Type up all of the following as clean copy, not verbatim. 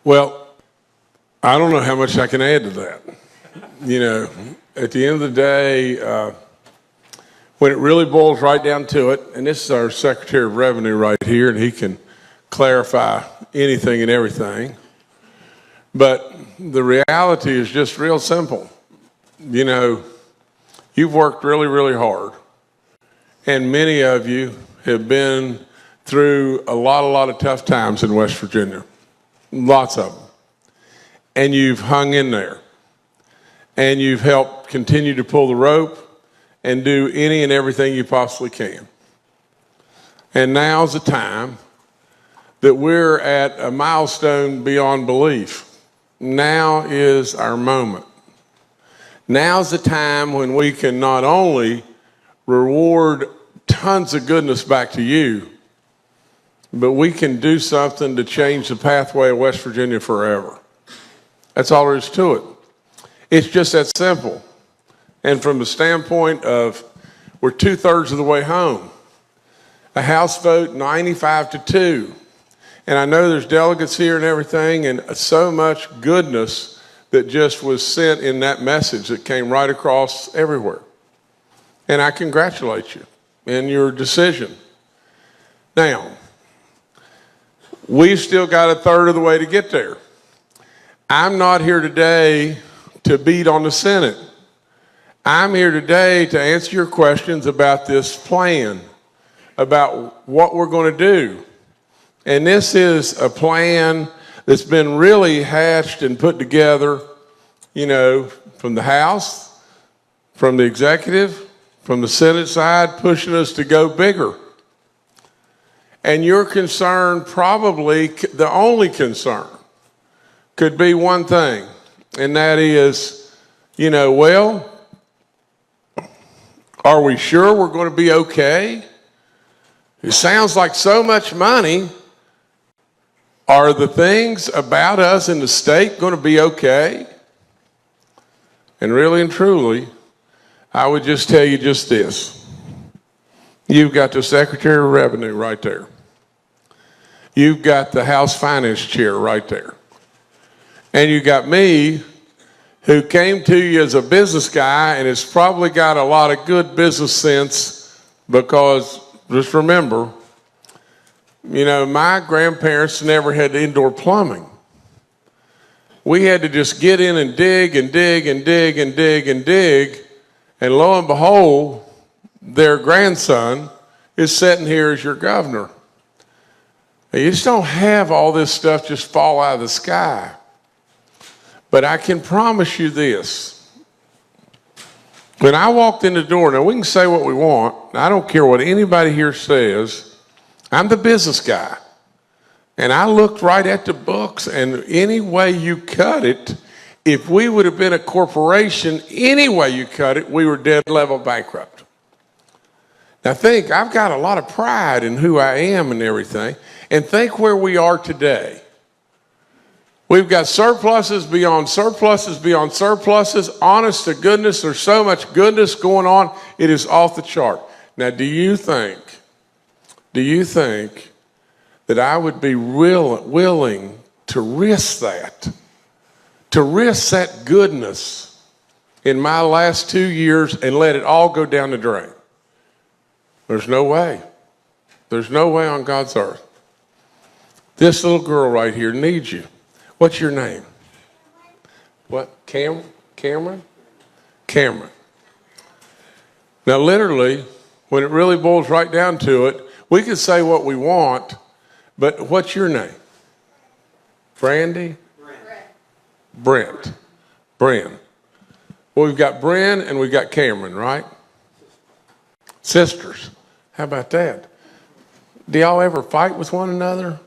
Well, I don't know how much I can add to that. You know, at the end of the day, when it really boils right down to it, and this is our Secretary of Revenue right here, and he can clarify anything and everything, but the reality is just real simple. You know, you've worked really, really hard, and many of you have been through a lot of tough times in West Virginia, lots of them, and you've hung in there, and you've helped continue to pull the rope and do any and everything you possibly can. And now's the time that we're at a milestone beyond belief. Now is our moment. Now's the time when we can not only reward tons of goodness back to you, but we can do something to change the pathway of West Virginia forever. That's all there is to it. It's just that simple. And from the standpoint of we're 2/3 of the way home, a House vote 95-2. And I know there's delegates here and everything, and so much goodness that just was sent in that message that came right across everywhere. And I congratulate you in your decision. Now, we've still got 1/3 of the way to get there. I'm not here today to beat on the Senate. I'm here today to answer your questions about this plan, about what we're going to do. And this is a plan that's been really hatched and put together, you know, from the House, from the executive, from the Senate side, pushing us to go bigger. And your concern, probably the only concern, could be one thing, and that is, you know, well, are we sure we're going to be okay? It sounds like so much money. Are the things about us in the state going to be okay? And really and truly, I would just tell you just this. You've got the Secretary of Revenue right there. You've got the House Finance Chair right there. And you got me, who came to you as a business guy and has probably got a lot of good business sense, because just remember, you know, my grandparents never had indoor plumbing. We had to just get in and dig and dig and dig and dig and dig, and lo and behold, their grandson is sitting here as your governor. Now, you just don't have all this stuff just fall out of the sky. But I can promise you this. When I walked in the door, now we can say what we want. I don't care what anybody here says. I'm the business guy. And I looked right at the books, and any way you cut it, if we would have been a corporation, any way you cut it, we were dead level bankrupt. Now think, I've got a lot of pride in who I am and everything, and think where we are today. We've got surpluses beyond surpluses beyond surpluses. Honest to goodness, there's so much goodness going on, it is off the chart. Now, do you think that I would be willing to risk that goodness in my last 2 years and let it all go down the drain? There's no way. There's no way on God's earth. This little girl right here needs you. What's your name? What? Cameron? Cameron. Now, literally, when it really boils right down to it, we can say what we want, but what's your name? Brandy? Brent. Bren. Well, we've got Bren and we've got Cameron, right? Sisters. How about that? Do y'all ever fight with one another?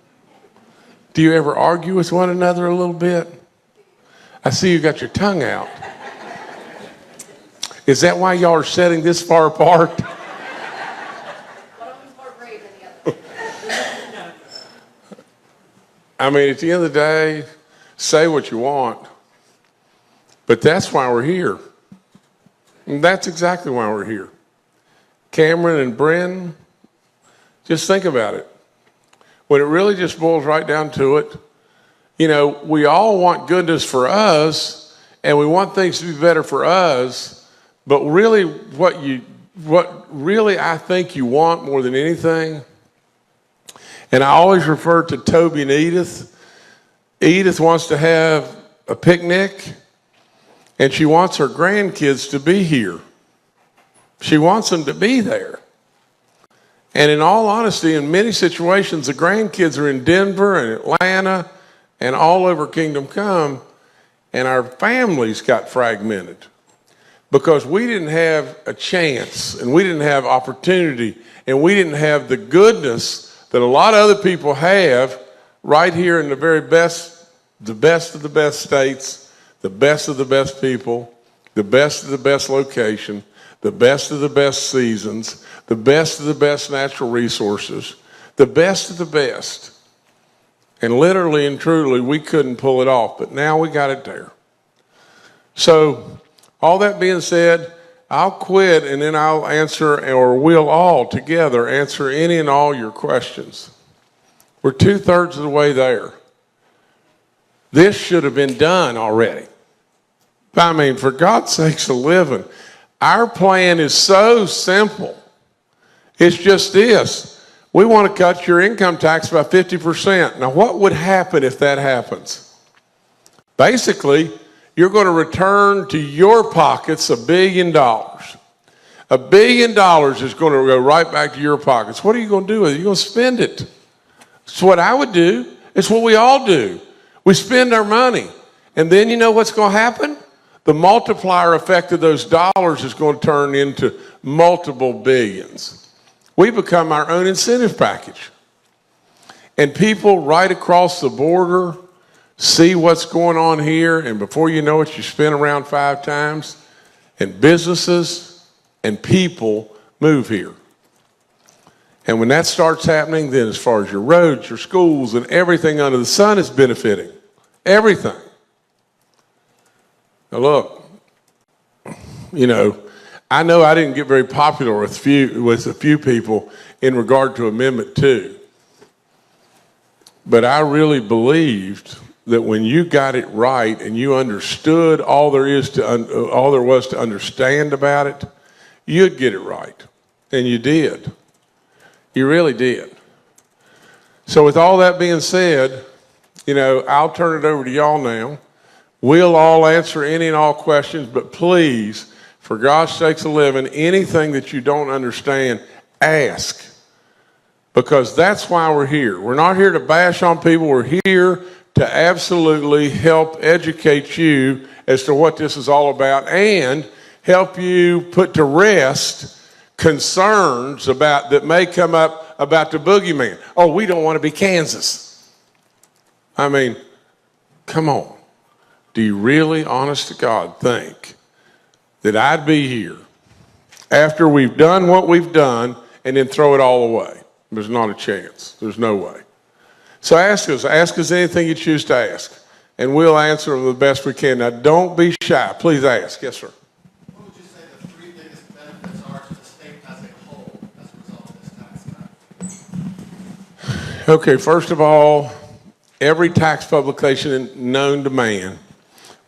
Do you ever argue with one another a little bit? I see you got your tongue out. Is that why y'all are sitting this far apart? I mean, at the end of the day, say what you want, but that's why we're here. And that's exactly why we're here. Cameron and Bren, just think about it. When it really just boils right down to it, we all want goodness for us, and we want things to be better for us. But really, what really I think you want more than anything, and I always refer to Toby and Edith. Edith wants to have a picnic, and she wants her grandkids to be here. She wants them to be there. And in all honesty, in many situations, the grandkids are in Denver and Atlanta and all over Kingdom Come, and our families got fragmented because we didn't have a chance, and we didn't have opportunity, and we didn't have the goodness that a lot of other people have right here in the very best of the best states, the best of the best people, the best of the best location, the best of the best seasons, the best of the best natural resources, the best of the best. And literally and truly, we couldn't pull it off, but now we got it there. So, all that being said, I'll quit and then I'll answer, or we'll all together answer any and all your questions. We're 2/3 of the way there. This should have been done already. I mean, for God's sakes a living. Our plan is so simple. It's just this. We want to cut your income tax by 50%. Now, what would happen if that happens? Basically, you're going to return to your pockets $1 billion. $1 billion is going to go right back to your pockets. What are you going to do with it? You're going to spend it. It's what I would do. It's what we all do. We spend our money. And then you know what's going to happen? The multiplier effect of those dollars is going to turn into multiple billions. We become our own incentive package. And people right across the border see what's going on here, and before you know it, you spin around 5 times, and businesses and people move here. And when that starts happening, then as far as your roads, your schools, and everything under the sun is benefiting. Everything. Now look, I know I didn't get very popular with a few people in regard to Amendment 2. But I really believed that when you got it right and you understood all there was to understand about it, you'd get it right. And you did. You really did. So with all that being said, I'll turn it over to y'all now. We'll all answer any and all questions, but please, for God's sakes a living, anything that you don't understand, ask. Because that's why we're here. We're not here to bash on people. We're here to absolutely help educate you as to what this is all about and help you put to rest concerns that may come up about the boogeyman. Oh, we don't want to be Kansas. I mean, come on. Do you really, honest to God, think that I'd be here after we've done what we've done and then throw it all away? There's not a chance. There's no way. So ask us anything you choose to ask, and we'll answer them the best we can. Now, don't be shy. Please ask. Yes, sir. What would you say the 3 biggest benefits are to the state as a whole as a result of this tax cut? Okay, first of all, every tax publication known to man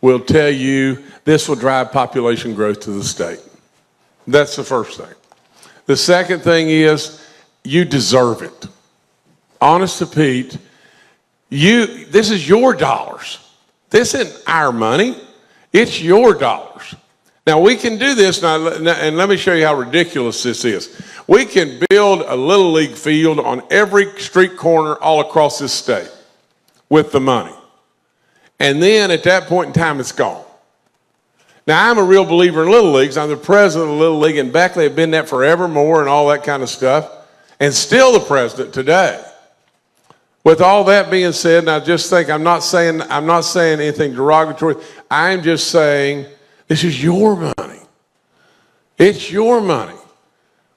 will tell you this will drive population growth to the state. That's the first thing. The second thing is you deserve it. Honest to Pete, this is your dollars. This isn't our money. It's your dollars. Now, we can do this, and let me show you how ridiculous this is. We can build a Little League field on every street corner all across this state with the money. And then at that point in time, it's gone. Now, I'm a real believer in Little Leagues. I'm the president of the Little League in Beckley. I've been that forevermore and all that kind of stuff, and still the president today. With all that being said, and I just think I'm not saying anything derogatory. I'm just saying this is your money. It's your money.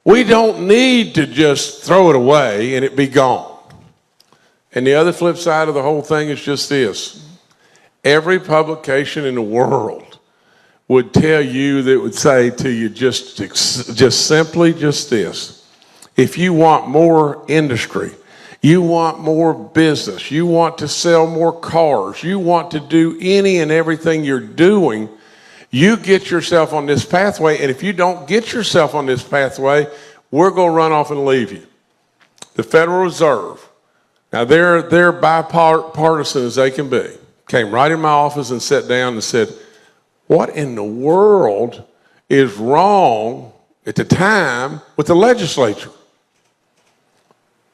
We don't need to just throw it away and it be gone. And the other flip side of the whole thing is just this. Every publication in the world would tell you, that would say to you just simply this. If you want more industry, You want more business. You want to sell more cars. You want to do any and everything you're doing. You get yourself on this pathway, and if you don't get yourself on this pathway, we're going to run off and leave you. The Federal Reserve, now they're bipartisan as they can be, came right in my office and sat down and said, what in the world is wrong at the time with the legislature?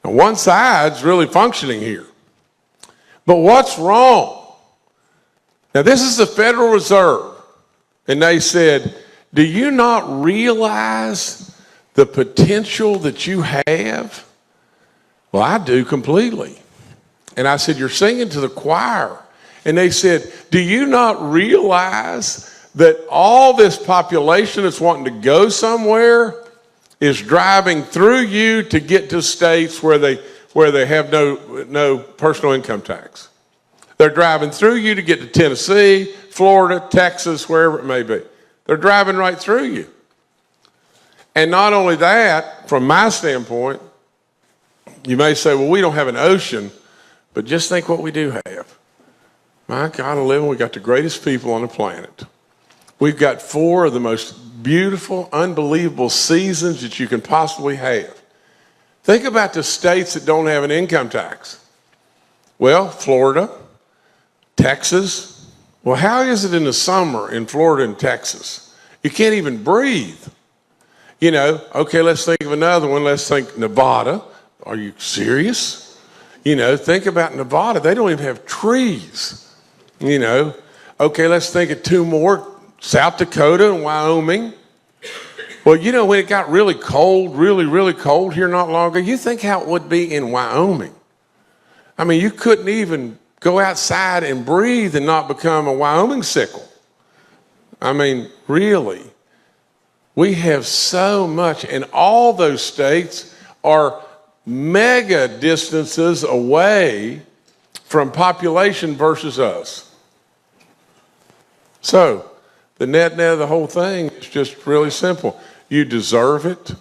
Now, one side's really functioning here. But what's wrong? Now, this is the Federal Reserve. And they said, do you not realize the potential that you have? Well, I do completely. And I said, you're singing to the choir. And they said, do you not realize that all this population that's wanting to go somewhere is driving through you to get to states where they have no personal income tax? They're driving through you to get to Tennessee, Florida, Texas, wherever it may be. They're driving right through you. And not only that, from my standpoint, you may say, well, we don't have an ocean, but just think what we do have. My God, we got the greatest people on the planet. We've got 4 of the most beautiful, unbelievable seasons that you can possibly have. Think about the states that don't have an income tax. Well, Florida, Texas. Well, how is it in the summer in Florida and Texas? You can't even breathe. You know, okay, let's think of another one. Let's think Nevada. Are you serious? You know, think about Nevada. They don't even have trees. You know, okay, let's think of 2 more. South Dakota and Wyoming. Well, you know, when it got really cold, really cold here not long ago, you think how it would be in Wyoming. I mean, you couldn't even go outside and breathe and not become a Wyoming sickle. I mean, really. We have so much, and all those states are mega distances away from population versus us. So, the net of the whole thing is just really simple. You deserve it.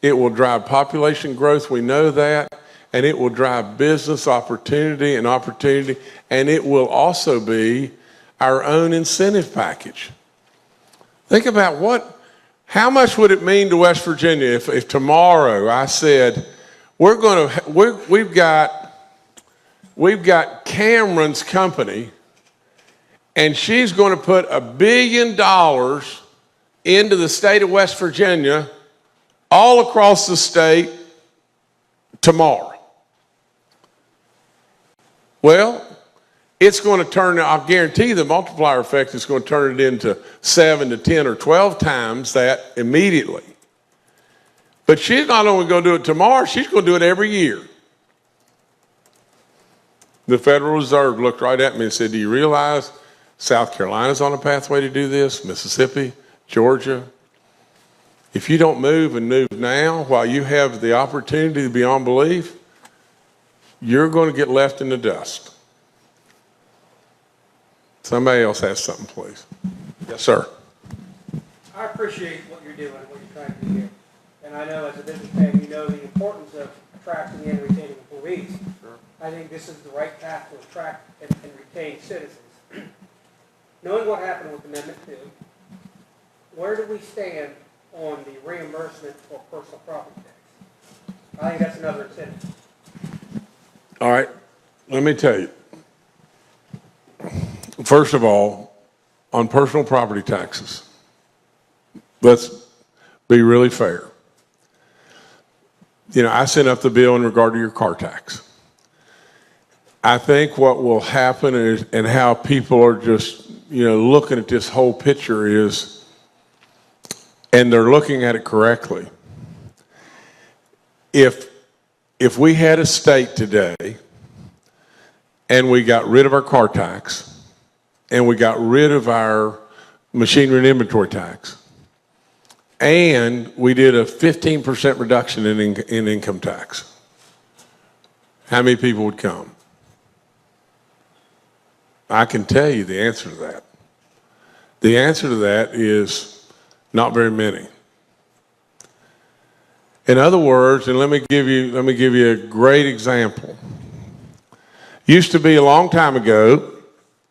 It will drive population growth, we know that, and it will drive business opportunity, and it will also be our own incentive package. Think about how much would it mean to West Virginia if tomorrow I said, we've got Cameron's company, and she's going to put $1 billion into the state of West Virginia, all across the state, tomorrow. Well, it's going to turn, I'll guarantee the multiplier effect is going to turn it into 7 to 10 or 12 times that immediately. But she's not only going to do it tomorrow, she's going to do it every year. The Federal Reserve looked right at me and said, do you realize South Carolina's on a pathway to do this, Mississippi, Georgia? If you don't move and move now while you have the opportunity to beyond belief, you're going to get left in the dust. Somebody else has something, please. Yes, sir. I appreciate what you're doing, what you're trying to do here. And I know as a businessman, you know the importance of attracting and retaining employees. Sure. I think this is the right path to attract and retain citizens. Knowing what happened with Amendment 2, where do we stand on the reimbursement for personal property tax? I think that's another incentive. All right, let me tell you. First of all, on personal property taxes, let's be really fair. You know, I sent up the bill in regard to your car tax. I think what will happen is, and how people are just, looking at this whole picture is, and they're looking at it correctly. If we had a state today and we got rid of our car tax and we got rid of our machinery and inventory tax and we did a 15% reduction in income tax, how many people would come? I can tell you the answer to that. The answer to that is not very many. In other words, and let me give you a great example. Used to be a long time ago,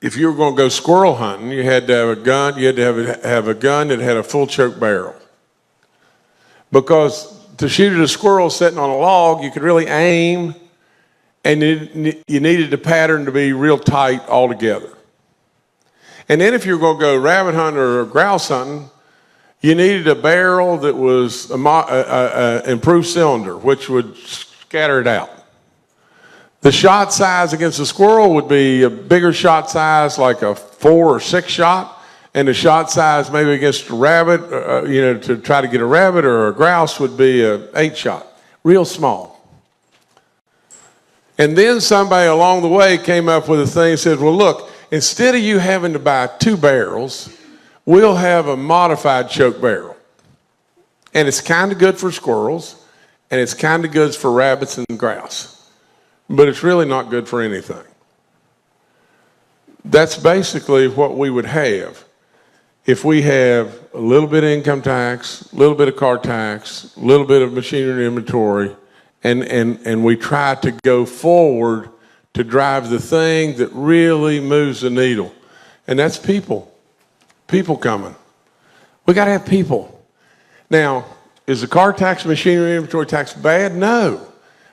if you were going to go squirrel hunting, you had to have a gun. You had to have a gun that had a full choke barrel. Because to shoot at a squirrel sitting on a log, you could really aim, and you needed the pattern to be real tight altogether. And then if you were going to go rabbit hunting or grouse hunting, you needed a barrel that was an improved cylinder, which would scatter it out. The shot size against a squirrel would be a bigger shot size, like a 4 or 6 shot, and the shot size maybe against a rabbit, to try to get a rabbit or a grouse would be a 8 shot, real small. And then somebody along the way came up with a thing and said, well, look, instead of you having to buy 2 barrels, we'll have a modified choke barrel. And it's kind of good for squirrels, and it's kind of good for rabbits and grouse. But it's really not good for anything. That's basically what we would have if we have a little bit of income tax, a little bit of car tax, a little bit of machinery inventory, and we try to go forward to drive the thing that really moves the needle. And that's people. People coming. We got to have people. Now, is the car tax, machinery inventory tax bad? No.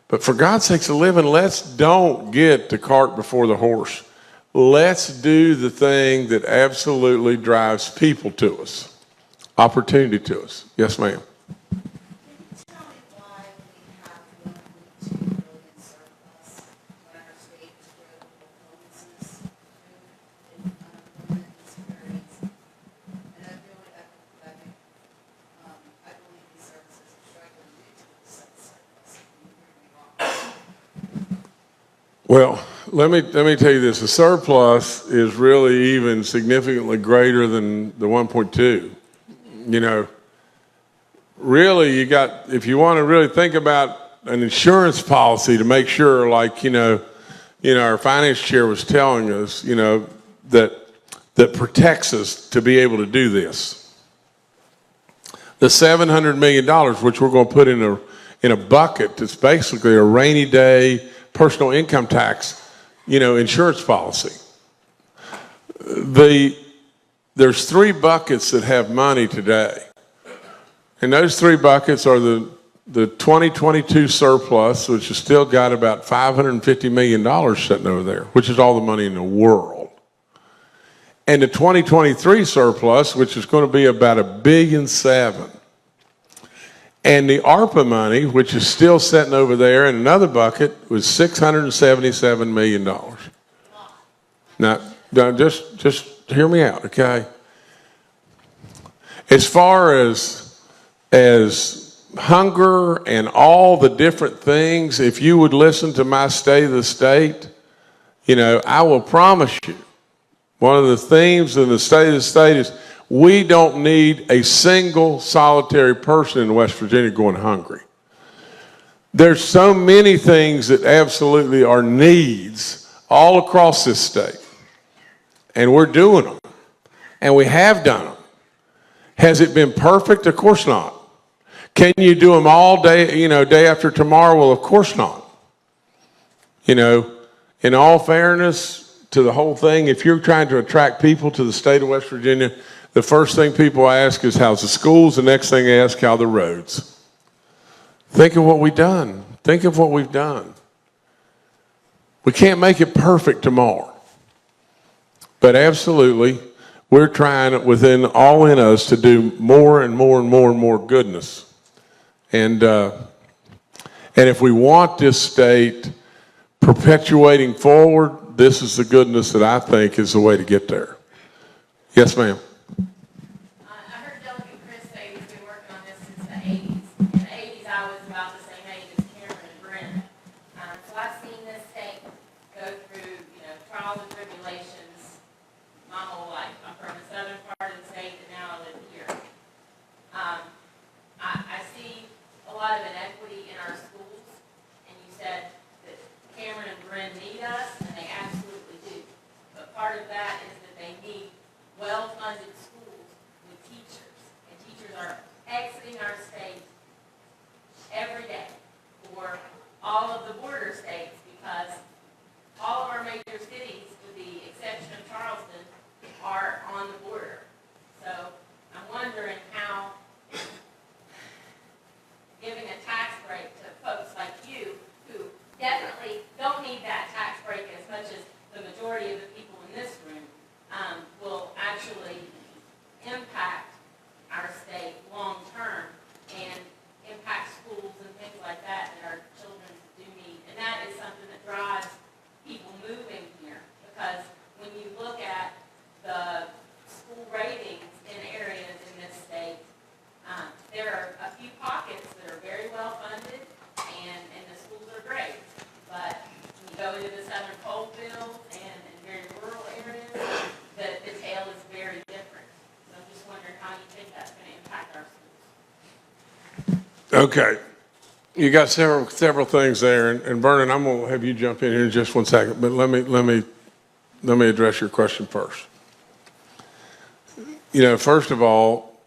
But for God's sakes a living, let's don't get the cart before the horse. Let's do the thing that absolutely drives people to us, opportunity to us. Yes, ma'am. Can you tell me why we have 1.2 billion surplus when our state is growing with homelessness, food, and unemployment disparities, and opioid epidemic? I believe these services are struggling due to the surplus. Can you hear me wrong? Well, let me tell you this. The surplus is really even significantly greater than the 1.2. You know, really, if you want to really think about an insurance policy to make sure, like, our finance chair was telling us, that protects us to be able to do this. The $700 million, which we're going to put in a bucket that's basically a rainy day personal income tax, insurance policy. There's 3 buckets that have money today. And those 3 buckets are the 2022 surplus, which has still got about $550 million sitting over there, which is all the money in the world. And the 2023 surplus, which is going to be about $1.7 billion. And the ARPA money, which is still sitting over there in another bucket, was $677 million. Now, just hear me out, okay? As far as hunger and all the different things, if you would listen to my State of the State, I will promise you, one of the themes in the State of the State is we don't need a single solitary person in West Virginia going hungry. There's so many things that absolutely are needs all across this state. And we're doing them. And we have done them. Has it been perfect? Of course not. Can you do them all day, day after tomorrow? Well, of course not. In all fairness to the whole thing, if you're trying to attract people to the state of West Virginia, the first thing people ask is how's the schools, the next thing they ask how the roads. Think of what we've done. Think of what we've done. We can't make it perfect tomorrow. But absolutely, we're trying within all in us to do more and more and more and more goodness. And if we want this state perpetuating forward, this is the goodness that I think is the way to get there. Yes, ma'am. I heard Delegate Chris say he's been working on this since the 80s. In the 80s, I was about the same age as Cameron and Brenda. So I've seen this state go through, trials and tribulations my whole life. I'm from the southern part of the state, and now I live here. I see a lot of inequity in our schools, and you said that Cameron and Brenda need us, and they absolutely do. But part of that is that they need well-funded schools with teachers, and teachers are exiting our state every day for all of the border states, because all of our major cities, with the exception of Charleston, are on the border. So I'm wondering how giving a tax break to folks like you, who definitely don't need that tax break as much as the majority of the people in this room, will actually impact our state long-term and impact schools and things like that our children do need. And that is something that drives people moving here, because when you look at the school ratings in areas in this state, there are a few pockets that are very well funded and the schools are great. But when you go into the southern coal fields and very rural areas, the tale is very different. So I'm just wondering how you think that's going to impact our schools. Okay. You got several things there, and Vernon, I'm going to have you jump in here in just 1 second, but let me address your question first. You know, first of all,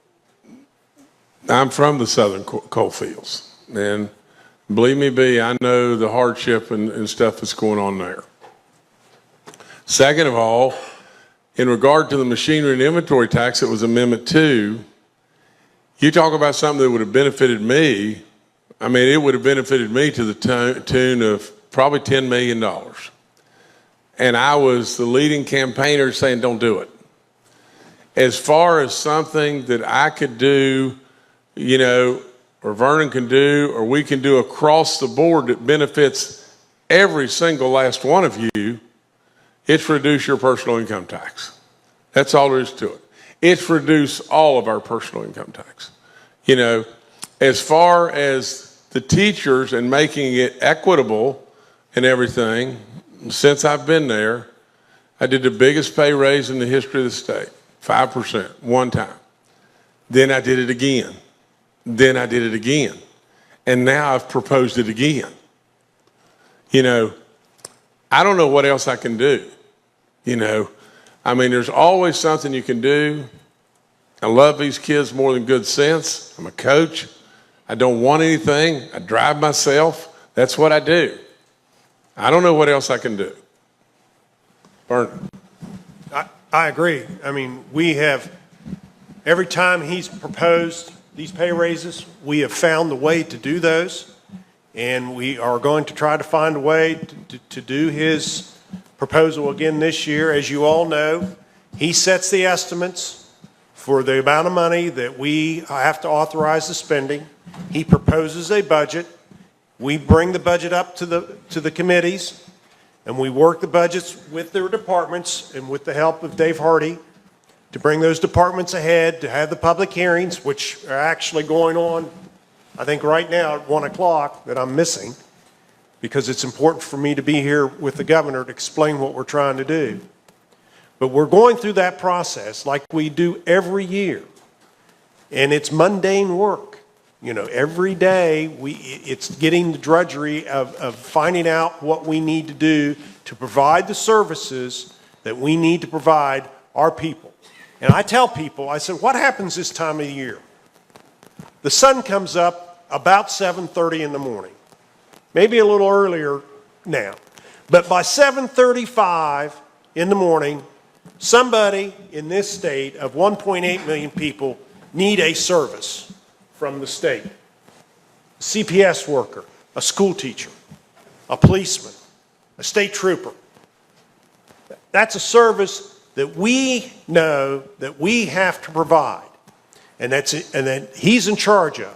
I'm from the southern coal fields, and believe me, B, I know the hardship and stuff that's going on there. Second of all, in regard to the machinery and inventory tax that was Amendment 2, you talk about something that would have benefited me. I mean, it would have benefited me to the tune of probably $10 million. And I was the leading campaigner saying, don't do it. As far as something that I could do, you know, or Vernon can do, or we can do across the board that benefits every single last one of you, it's reduce your personal income tax. That's all there is to it. It's reduce all of our personal income tax. You know, as far as the teachers and making it equitable and everything, since I've been there, I did the biggest pay raise in the history of the state, 5%, one time. Then I did it again. Then I did it again. And now I've proposed it again. You know, I don't know what else I can do. You know, I mean, there's always something you can do. I love these kids more than good sense. I'm a coach. I don't want anything. I drive myself. That's what I do. I don't know what else I can do. Vernon. I agree. I mean, we have, every time he's proposed these pay raises, we have found the way to do those, and we are going to try to find a way to do his proposal again this year. As you all know, he sets the estimates for the amount of money that we have to authorize the spending. He proposes a budget. We bring the budget up to the committees, and we work the budgets with their departments and with the help of Dave Hardy to bring those departments ahead, to have the public hearings, which are actually going on, I think right now at 1 o'clock, that I'm missing, because it's important for me to be here with the governor to explain what we're trying to do. But we're going through that process like we do every year, and it's mundane work. You know, every day it's getting the drudgery of finding out what we need to do to provide the services that we need to provide our people. And I tell people, I said, what happens this time of year? The sun comes up about 7:30 in the morning, maybe a little earlier now. But by 7:35 in the morning, somebody in this state of 1.8 million people need a service from the state. A CPS worker, a school teacher, a policeman, a state trooper. That's a service that we know that we have to provide, and that he's in charge of.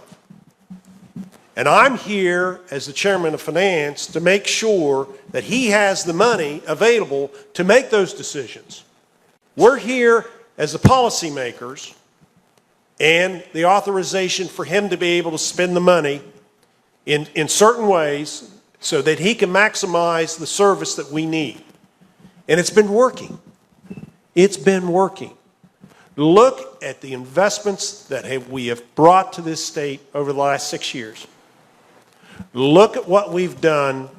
And I'm here as the chairman of finance to make sure that he has the money available to make those decisions. We're here as the policymakers and the authorization for him to be able to spend the money in certain ways so that he can maximize the service that we need. And it's been working. It's been working. Look at the investments that we have brought to this state over the last 6 years. Look at what we've done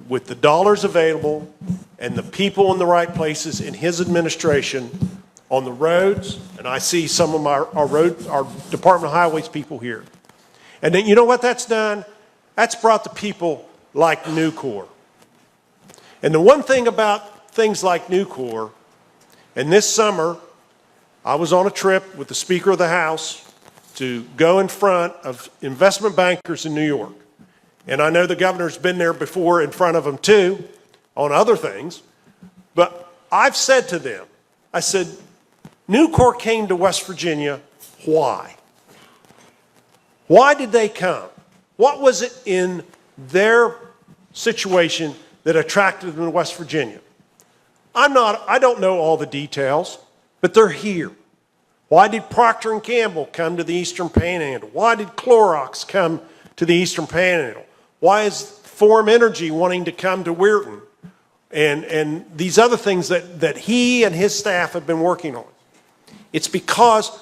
with the dollars available and the people in the right places in his administration on the roads, and I see some of our Department of Highways people here. And then you know what that's done? That's brought the people like Nucor. And the one thing about things like Nucor, and this summer, I was on a trip with the Speaker of the House to go in front of investment bankers in New York. And I know the governor's been there before in front of them too, on other things. But I've said to them, I said, Nucor came to West Virginia, why? Why did they come? What was it in their situation that attracted them to West Virginia? I don't know all the details, but they're here. Why did Procter & Gamble come to the Eastern Panhandle? Why did Clorox come to the Eastern Panhandle? Why is Form Energy wanting to come to Weirton? And these other things that he and his staff have been working on. It's because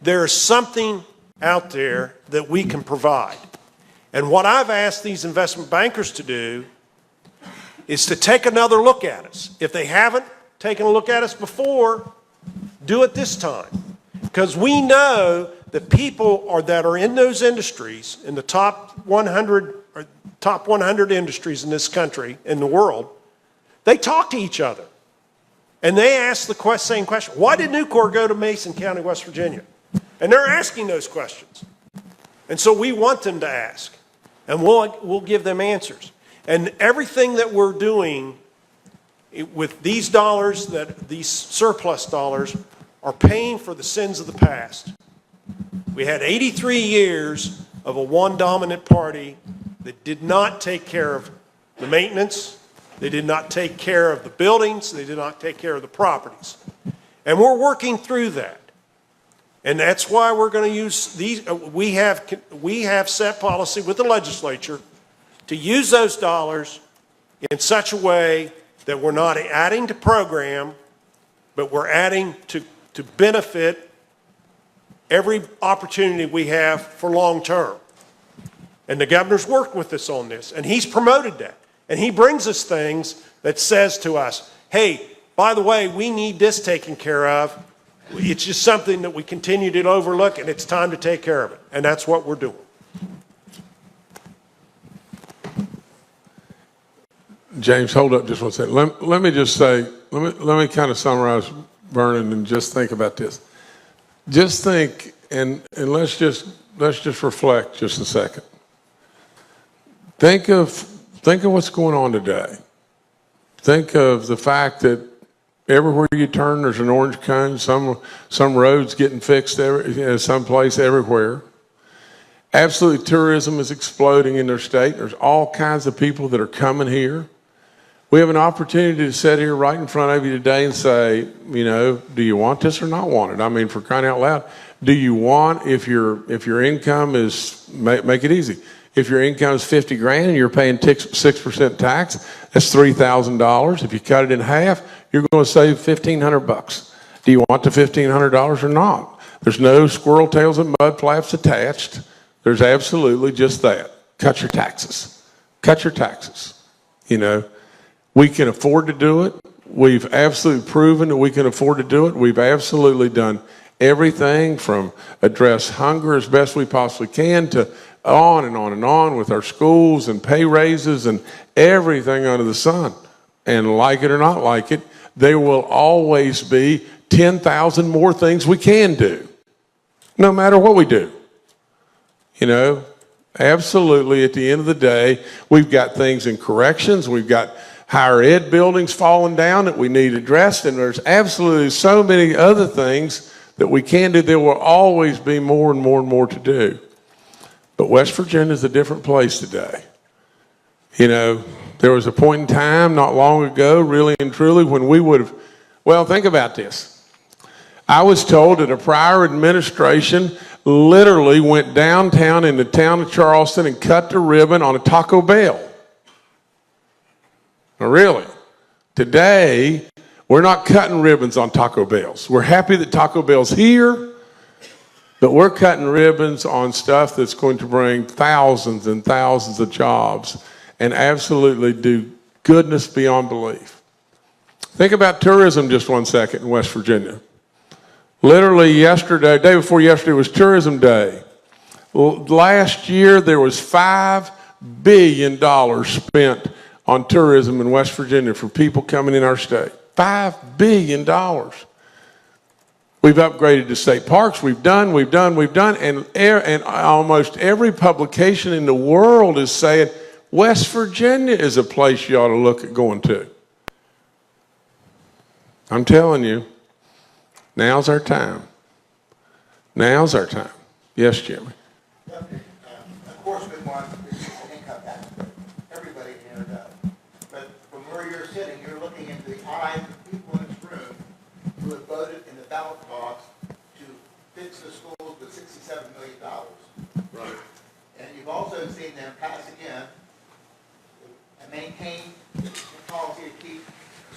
there's something out there that we can provide. And what I've asked these investment bankers to do is to take another look at us. If they haven't taken a look at us before, do it this time. Because we know that people that are in those industries, in the top 100 industries in this country, in the world, they talk to each other. And they ask the same question. Why did Nucor go to Mason County, West Virginia? And they're asking those questions. And so we want them to ask. And we'll give them answers. And everything that we're doing with these dollars, these surplus dollars, are paying for the sins of the past. We had 83 years of a one dominant party that did not take care of the maintenance. They did not take care of the buildings. They did not take care of the properties. And we're working through that. And that's why we're going to use these. We have set policy with the legislature to use those dollars in such a way that we're not adding to program, but we're adding to benefit every opportunity we have for long term. And the governor's worked with us on this, and he's promoted that. And he brings us things that says to us, hey, by the way, we need this taken care of. It's just something that we continue to overlook, and it's time to take care of it. And that's what we're doing. James, hold up just one second. Let me just say, let me kind of summarize, Vernon, and just think about this. Just think, and let's just reflect just a second. Think of what's going on today. Think of the fact that everywhere you turn, there's an orange cone. Some roads getting fixed someplace everywhere. Absolutely, tourism is exploding in their state. There's all kinds of people that are coming here. We have an opportunity to sit here right in front of you today and say, you know, do you want this or not want it? I mean, for crying out loud, do you want, if your income is, make it easy. If your income is 50 grand and you're paying 6% tax, that's $3,000. If you cut it in half, you're going to save $1,500. Do you want the $1,500 or not? There's no squirrel tails and mud flaps attached. There's absolutely just that. Cut your taxes. Cut your taxes. You know, we can afford to do it. We've absolutely proven that we can afford to do it. We've absolutely done everything from address hunger as best we possibly can to on and on and on with our schools and pay raises and everything under the sun. And like it or not like it, there will always be 10,000 more things we can do, no matter what we do. You know, absolutely, at the end of the day, we've got things in corrections. We've got higher ed buildings falling down that we need addressed. And there's absolutely so many other things that we can do. There will always be more and more and more to do. But West Virginia is a different place today. You know, there was a point in time not long ago, really and truly, when we would have, well, think about this. I was told that a prior administration literally went downtown in the town of Charleston and cut the ribbon on a Taco Bell. Now, really, today, we're not cutting ribbons on Taco Bells. We're happy that Taco Bell's here, but we're cutting ribbons on stuff that's going to bring thousands and thousands of jobs and absolutely do goodness beyond belief. Think about tourism just one second in West Virginia. Literally yesterday, day before yesterday was Tourism Day. Last year, there was $5 billion spent on tourism in West Virginia for people coming in our state. $5 billion. We've upgraded the state parks. We've done. And almost every publication in the world is saying West Virginia is a place you ought to look at going to. I'm telling you, now's our time. Now's our time. Yes, Jimmy. Of course, we want an income tax break. Everybody here does. But from where you're sitting, you're looking into the eyes of people in this room who have voted in the ballot box to fix the schools with $67 million. Right. And you've also seen them pass again and maintain the policy to keep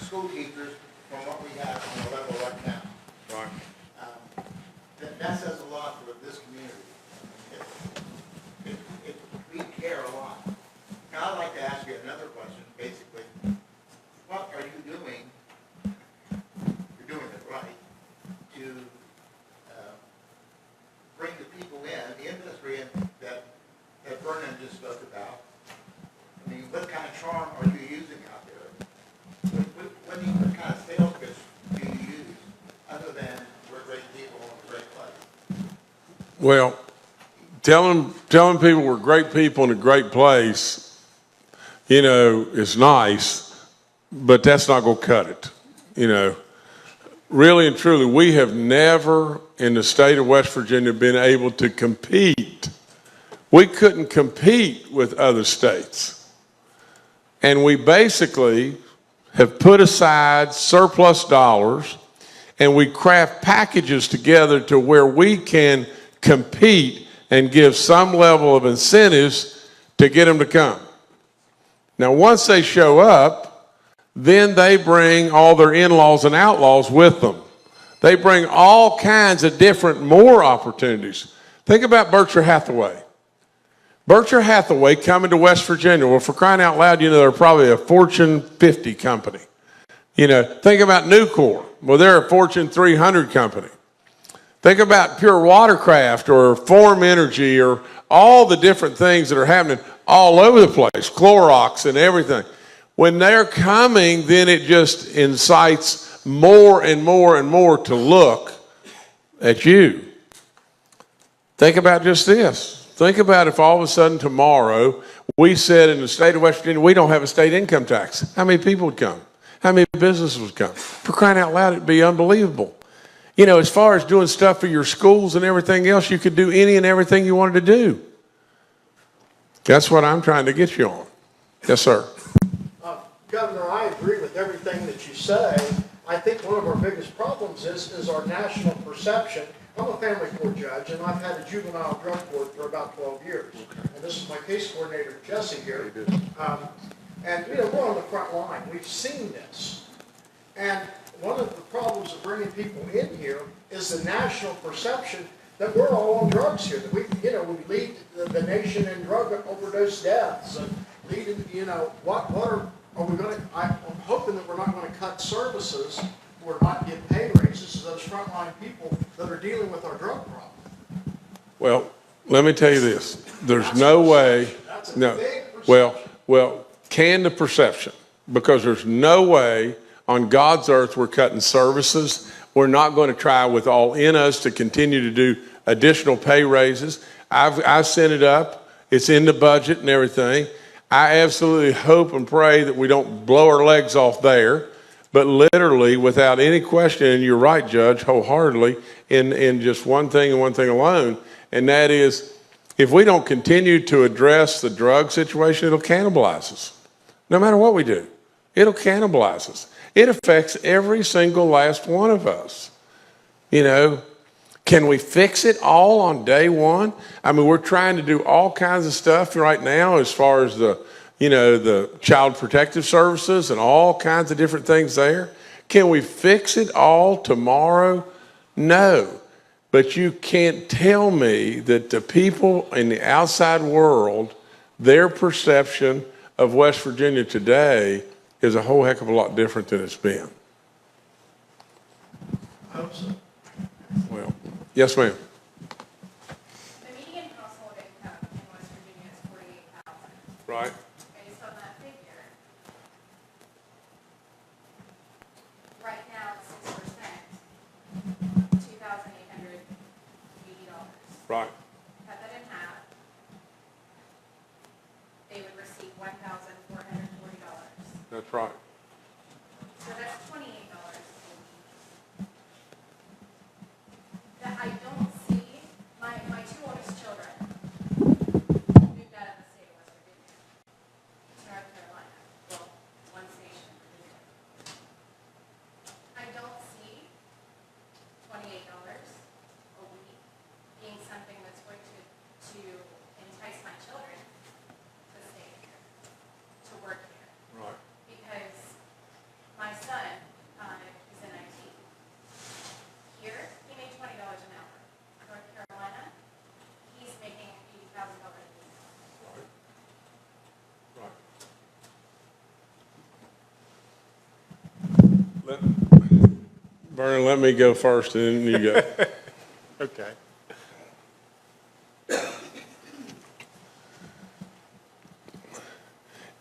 school teachers from what we have on the level right now. Right. That says a lot for this community. We care a lot. Now, I'd like to ask you another question, basically. What are you doing, you're doing it right, to bring the people in, the industry that Vernon just spoke about? I mean, what kind of charm are you using out there? What kind of sales pitch do you use, other than we're great people and a great place? Well, telling people we're great people in a great place, is nice, but that's not going to cut it. Really and truly, we have never in the state of West Virginia been able to compete. We couldn't compete with other states. And we basically have put aside surplus dollars and we craft packages together to where we can compete and give some level of incentives to get them to come. Now, once they show up, then they bring all their in-laws and outlaws with them. They bring all kinds of different more opportunities. Think about Berkshire Hathaway. Berkshire Hathaway coming to West Virginia. Well, for crying out loud, they're probably a Fortune 50 company. Think about Nucor. Well, they're a Fortune 300 company. Think about Pure Watercraft or Form Energy or all the different things that are happening all over the place, Clorox and everything. When they're coming, then it just incites more and more and more to look at you. Think about just this. Think about if all of a sudden tomorrow we said in the state of West Virginia, we don't have a state income tax. How many people would come? How many businesses would come? For crying out loud, it'd be unbelievable. As far as doing stuff for your schools and everything else, you could do any and everything you wanted to do. That's what I'm trying to get you on. Yes, sir. Governor, I agree with everything that you say. I think one of our biggest problems is our national perception. I'm a family court judge, and I've had a juvenile drug court for about 12 years. And this is my case coordinator, Jesse, here. And, we're on the front line. We've seen this. And one of the problems of bringing people in here is the national perception that we're all on drugs here. That we lead the nation in drug overdose deaths. And lead in, what are we going to, I'm hoping that we're not going to cut services or not give pay raises to those frontline people that are dealing with our drug problem. Well, let me tell you this. There's no way. No. Well, can the perception, because there's no way on God's earth we're cutting services. We're not going to try with all in us to continue to do additional pay raises. I've sent it up. It's in the budget and everything. I absolutely hope and pray that we don't blow our legs off there. But literally, without any question, and you're right, Judge, wholeheartedly, in just one thing and one thing alone, and that is, if we don't continue to address the drug situation, it'll cannibalize us. No matter what we do, it'll cannibalize us. It affects every single last one of us. Can we fix it all on day one? I mean, we're trying to do all kinds of stuff right now as far as the child protective services and all kinds of different things there. Can we fix it all tomorrow? No. But you can't tell me that the people in the outside world, their perception of West Virginia today is a whole heck of a lot different than it's been. I hope so. Well, yes, ma'am. The median household So that's $28. That I don't see, my two oldest children moved out of the state of West Virginia to North Carolina. Well, one station in Virginia. I don't see $28 a week being something that's going to entice my children to stay here, to work here. Right. Because my son is in IT. Here, he made $20 an hour. North Carolina, he's making $80,000 a year. Vernon, let me go first, and then you go. Okay.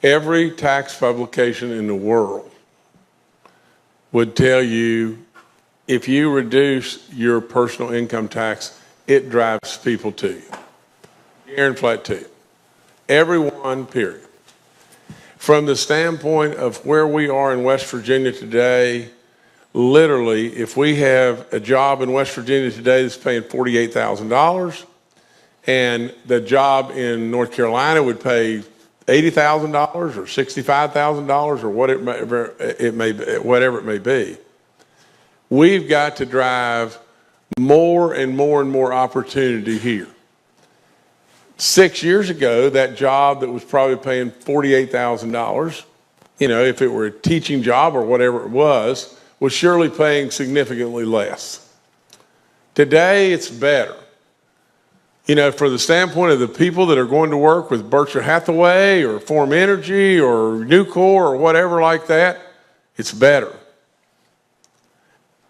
Every tax publication in the world would tell you if you reduce your personal income tax, it drives people to you. Guarantee to you. Everyone, period. From the standpoint of where we are in West Virginia today, literally, if we have a job in West Virginia today that's paying $48,000, and the job in North Carolina would pay $80,000 or $65,000 or whatever it may be, we've got to drive more and more and more opportunity here. 6 years ago, that job that was probably paying $48,000, if it were a teaching job or whatever it was surely paying significantly less. Today, it's better. For the standpoint of the people that are going to work with Berkshire Hathaway or Form Energy or Nucor or whatever like that, it's better.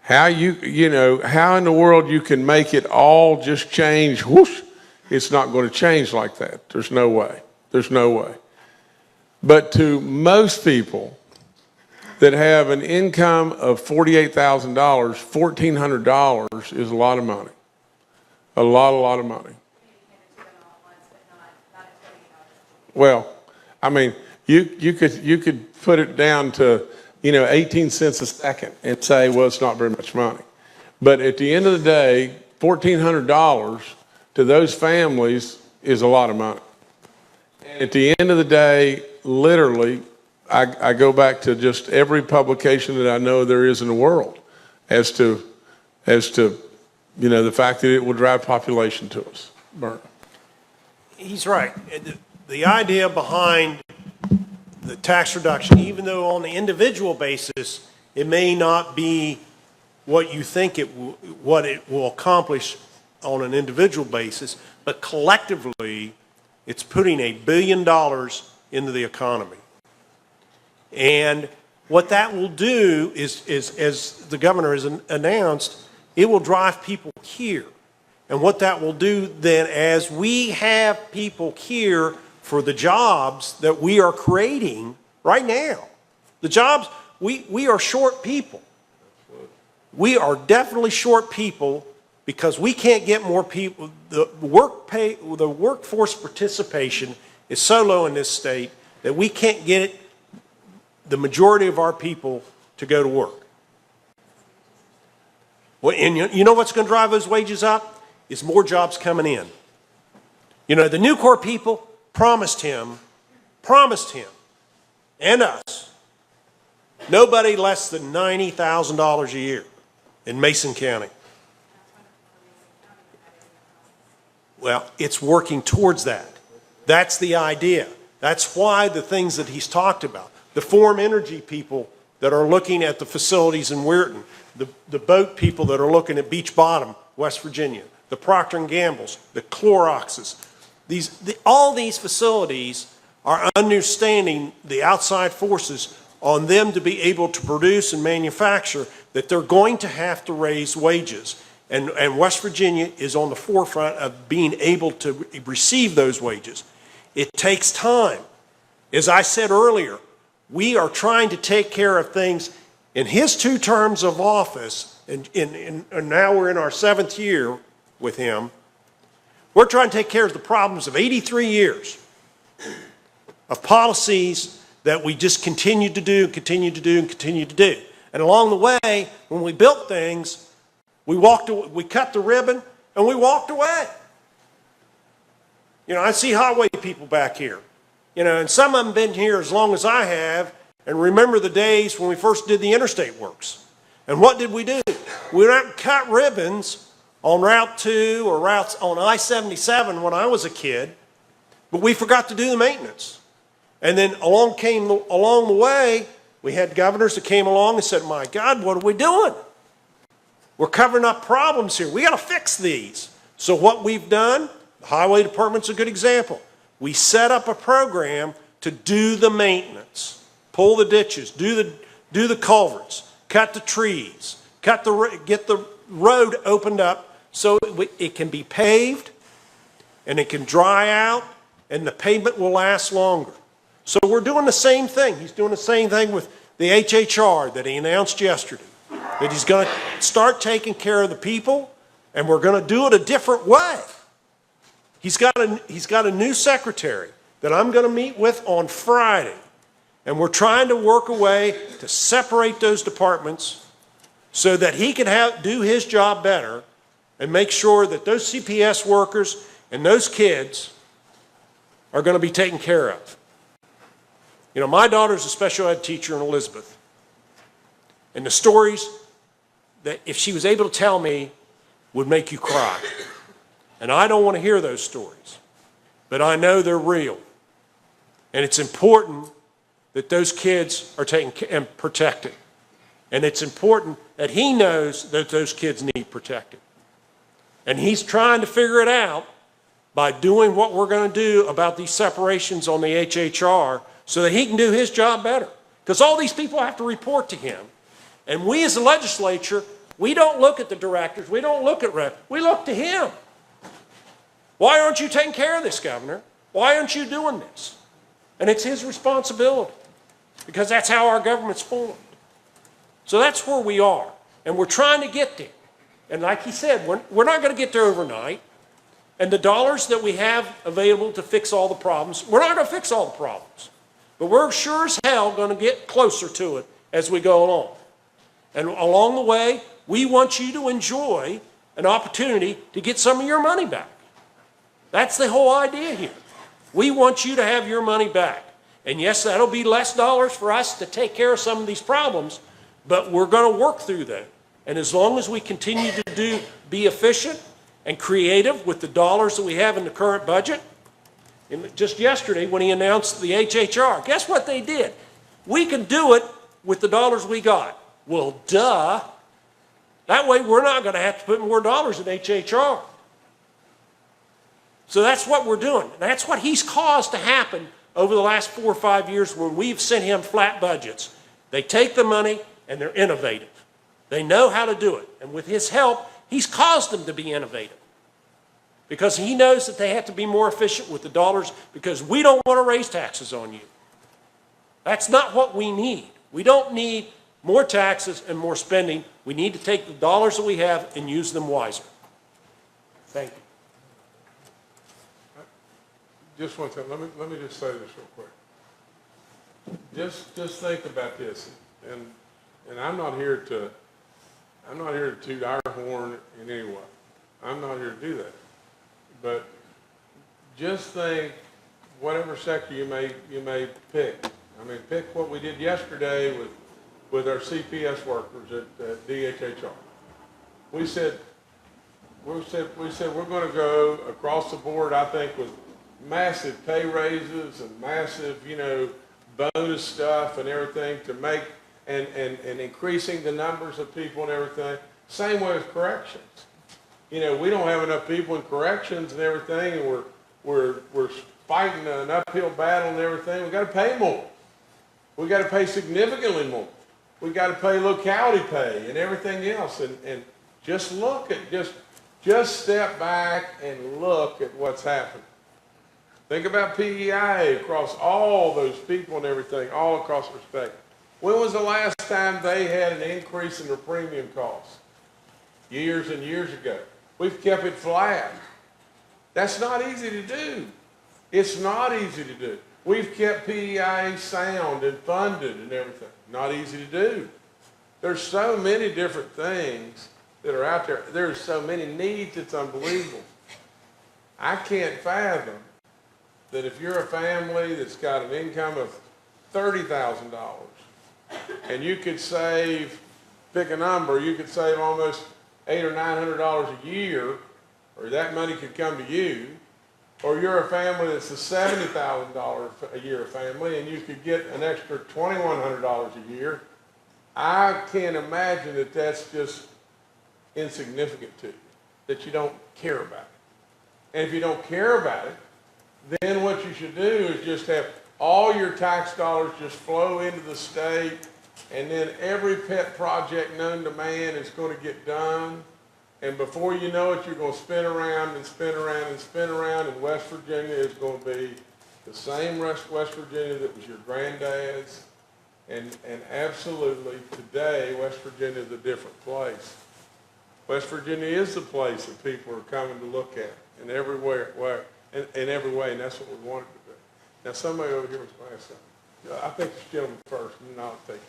How how in the world you can make it all just change, whoosh, it's not going to change like that. There's no way. There's no way. But to most people that have an income of $48,000, $1,400 is a lot of money. A lot of money. Well, I mean, you could put it down to 18 cents a second and say, well, it's not very much money. But at the end of the day, $1,400 to those families is a lot of money. And at the end of the day, literally, I go back to just every publication that I know there is in the world as to the fact that it will drive population to us. Bert. He's right. The idea behind the tax reduction, even though on the individual basis, it may not be what you think what it will accomplish on an individual basis, but collectively, it's putting $1 billion into the economy. And what that will do is as the governor has announced, it will drive people here. And what that will do then, as we have people here for the jobs that we are creating right now, the jobs, we are short people. We are definitely short people because we can't get more people. The workforce participation is so low in this state that we can't get the majority of our people to go to work. Well, and you know what's going to drive those wages up? Is more jobs coming in. The Nucor people promised him, and us, nobody less than $90,000 a year in Mason County. Well, it's working towards that. That's the idea. That's why the things that he's talked about. The Form Energy people that are looking at the facilities in Weirton, the boat people that are looking at Beach Bottom, West Virginia, the Procter & Gamble's, the Clorox's. All these facilities are understanding the outside forces on them to be able to produce and manufacture, that they're going to have to raise wages. And West Virginia is on the forefront of being able to receive those wages. It takes time. As I said earlier, we are trying to take care of things in his 2 terms of office, and now we're in our 7th year with him. We're trying to take care of the problems of 83 years of policies that we just continued to do, continued to do, and continued to do. And along the way, when we built things, we cut the ribbon and we walked away. You know, I see highway people back here. You know, and some of them been here as long as I have and remember the days when we first did the interstate works. And what did we do? We didn't cut ribbons on Route 2 or routes on I-77 when I was a kid, but we forgot to do the maintenance. And then along the way, we had governors that came along and said, my God, what are we doing? We're covering up problems here. We got to fix these. So what we've done, the highway department's a good example. We set up a program to do the maintenance, pull the ditches, do the culverts, cut the trees, get the road opened up so it can be paved and it can dry out and the pavement will last longer. So we're doing the same thing. He's doing the same thing with the HHR that he announced yesterday, that he's going to start taking care of the people and we're going to do it a different way. He's got a new secretary that I'm going to meet with on Friday, and we're trying to work a way to separate those departments so that he can do his job better and make sure that those CPS workers and those kids are going to be taken care of. You know, my daughter's a special ed teacher in Elizabeth, and the stories that if she was able to tell me would make you cry. And I don't want to hear those stories, but I know they're real. And it's important that those kids are taken and protected. And it's important that he knows that those kids need protected. And he's trying to figure it out by doing what we're going to do about these separations on the HHR so that he can do his job better. Because all these people have to report to him. And we as a legislature, we don't look at the directors, we don't look at we look to him. Why aren't you taking care of this, Governor? Why aren't you doing this? And it's his responsibility because that's how our government's formed. So that's where we are. And we're trying to get there. And like he said, we're not going to get there overnight. And the dollars that we have available to fix all the problems, we're not going to fix all the problems. But we're sure as hell going to get closer to it as we go along. And along the way, we want you to enjoy an opportunity to get some of your money back. That's the whole idea here. We want you to have your money back. And yes, that'll be less dollars for us to take care of some of these problems, but we're going to work through that. And as long as we continue to be efficient and creative with the dollars that we have in the current budget, and just yesterday when he announced the HHR, guess what they did? We can do it with the dollars we got. Well, duh. That way we're not going to have to put more dollars in HHR. So that's what we're doing. That's what he's caused to happen over the last 4 or 5 years when we've sent him flat budgets. They take the money and they're innovative. They know how to do it. And with his help, he's caused them to be innovative. Because he knows that they have to be more efficient with the dollars because we don't want to raise taxes on you. That's not what we need. We don't need more taxes and more spending. We need to take the dollars that we have and use them wiser. Thank you. Just one thing, let me just say this real quick. Just think about this, and I'm not here to toot our horn in any way. I'm not here to do that. But just think, whatever sector you may pick. I mean, pick what we did yesterday with our CPS workers at DHHR. We said we're going to go across the board. I think with massive pay raises and massive, bonus stuff and everything to make and increasing the numbers of people and everything. Same way with corrections. We don't have enough people in corrections and everything, and we're fighting an uphill battle and everything. We've got to pay more. We've got to pay significantly more. We've got to pay locality pay and everything else. And just look at, just step back and look at what's happening. Think about PEI across all those people and everything, all across the state. When was the last time they had an increase in their premium costs? Years and years ago. We've kept it flat. That's not easy to do. It's not easy to do. We've kept PEIA sound and funded and everything. Not easy to do. There's so many different things that are out there. There's so many needs, it's unbelievable. I can't fathom that if you're a family that's got an income of $30,000 and you could save, pick a number, you could save almost $800 or $900 a year, or that money could come to you, or you're a family that's a $70,000 a year family and you could get an extra $2,100 a year, I can't imagine that that's just insignificant to you, that you don't care about it. And if you don't care about it, then what you should do is just have all your tax dollars just flow into the state, and then every pet project known to man is going to get done. And before you know it, you're going to spin around and spin around and spin around, and West Virginia is going to be the same West Virginia that was your granddad's. And absolutely, today, West Virginia is a different place. West Virginia is the place that people are coming to look at in every way, and that's what we wanted to do. Now, somebody over here was going to ask something. I think this gentleman first, and then I'll take it.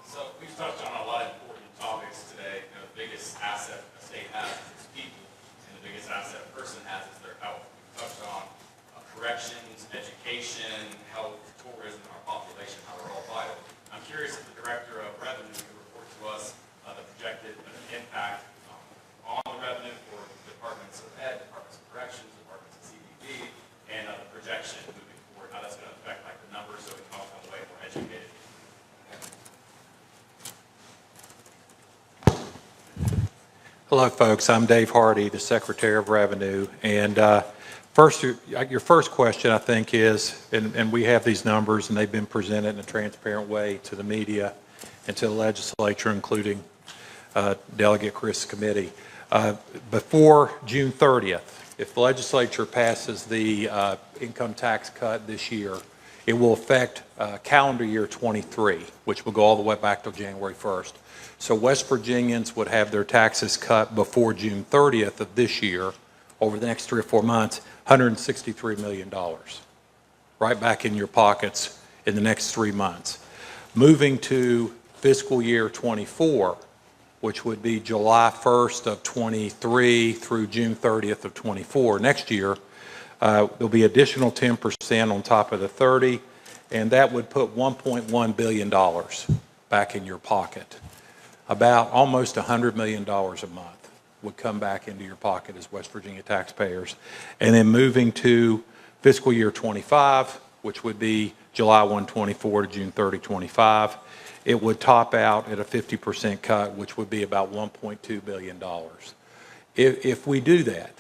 So we've touched on a lot of important topics today. You know, the biggest asset a state has is its people, and the biggest asset a person has is their health. We've touched on corrections, education, health, tourism, our population, how they're all vital. I'm curious if the Director of Revenue could report to us the projected impact on the revenue for departments of ed, departments of corrections, departments of CDB, and the projection moving forward, how that's going to affect like the numbers so we can all come away more educated. Hello, folks. I'm Dave Hardy, the Secretary of Revenue. And first, your first question, I think, is, and we have these numbers, and they've been presented in a transparent way to the media and to the legislature, including Delegate Chris' committee. Before June 30th, if the legislature passes the income tax cut this year, it will affect calendar year 23, which will go all the way back to January 1st. So West Virginians would have their taxes cut before June 30th of this year, over the next 3 or 4 months, $163 million, right back in your pockets in the next 3 months. Moving to fiscal year 24, which would be July 1st of 23 through June 30th of 24, next year, there'll be additional 10% on top of the 30, and that would put $1.1 billion back in your pocket. About almost $100 million a month would come back into your pocket as West Virginia taxpayers. And then moving to fiscal year 25, which would be July 1, 24 to June 30, 25, it would top out at a 50% cut, which would be about $1.2 billion. If we do that,